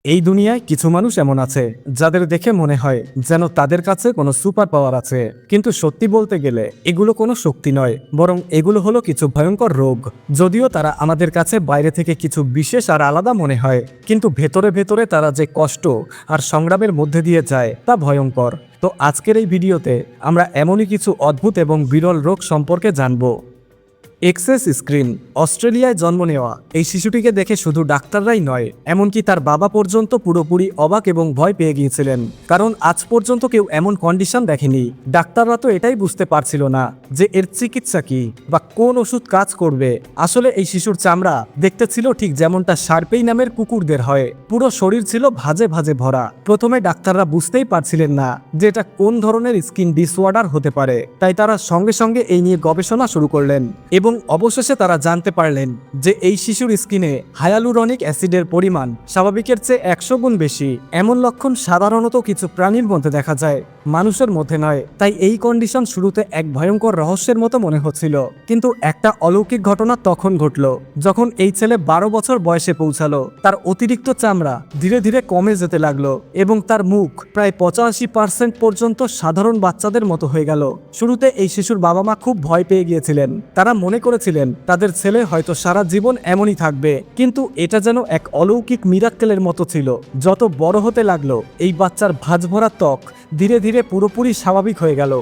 এই দুনিয়ায় কিছু মানুষ এমন আছে যাদের দেখে মনে হয় যেন তাদের কাছে কোনো সুপার পাওয়ার আছে, কিন্তু সত্যি বলতে গেলে এগুলো কোনো শক্তি নয়, বরং এগুলো হলো কিছু ভয়ঙ্কর রোগ। যদিও তারা আমাদের কাছে বাইরে থেকে কিছু বিশেষ আর আলাদা মনে হয়, কিন্তু ভেতরে ভেতরে তারা যে কষ্ট আর সংগ্রামের মধ্যে দিয়ে যায় তা ভয়ঙ্কর। তো আজকের এই ভিডিওতে আমরা এমনই কিছু অদ্ভুত এবং বিরল রোগ সম্পর্কে জানবো। Access screen. অস্ট্রেলিয়ায় জন্ম নেওয়া এই শিশুটিকে দেখে শুধু ডাক্তাররাই নয়, এমনকি তার বাবা পর্যন্ত পুরোপুরি অবাক এবং ভয় পেয়ে গিয়েছিলেন, কারণ আজ পর্যন্ত কেউ এমন কন্ডিশন দেখেনি। ডাক্তাররা তো এটাই বুঝতে পারছিল না যে এর চিকিৎসা কি বা কোন ওষুধ কাজ করবে। আসলে এই শিশুর চামড়া দেখতে ছিল ঠিক যেমনটা শার্পেই নামের কুকুরদের হয়, পুরো শরীর ছিল ভাঁজে ভাঁজে ভরা। প্রথমে ডাক্তাররা বুঝতেই পারছিলেন না যে এটা কোন ধরনের স্কিন ডিসঅর্ডার হতে পারে, তাই তারা সঙ্গে সঙ্গে এই নিয়ে গবেষণা শুরু করলেন এবং অবশেষে তারা জানতে পারলেন যে এই শিশুর স্কিনে হায়ালুরনিক অ্যাসিডের পরিমাণ স্বাভাবিকের চেয়ে 100 গুণ বেশি। এমন লক্ষণ সাধারণত কিছু প্রাণীর মধ্যে দেখা যায়, মানুষের মধ্যে নয়। তাই এই কন্ডিশন শুরুতে এক ভয়ঙ্কর রহস্যের মতো মনে হচ্ছিল, কিন্তু একটা অলৌকিক ঘটনা তখন ঘটল যখন এই ছেলে 12 বছর বয়সে পৌঁছালো। তার অতিরিক্ত চামড়া ধীরে ধীরে কমে যেতে লাগলো এবং তার মুখ প্রায় 85% পর্যন্ত সাধারণ বাচ্চাদের মতো হয়ে গেল। শুরুতে এই শিশুর বাবা মা খুব ভয় পেয়ে গিয়েছিলেন। তারা মনে করেছিলেন তাদের ছেলে হয়তো সারা জীবন এমনই থাকবে, কিন্তু এটা যেন এক অলৌকিক মিরাক্কেলের মতো ছিল। যত বড় হতে লাগলো এই বাচ্চার ভাঁজ ভরা ত্বক ধীরে ধীরে পুরোপুরি স্বাভাবিক হয়ে গেল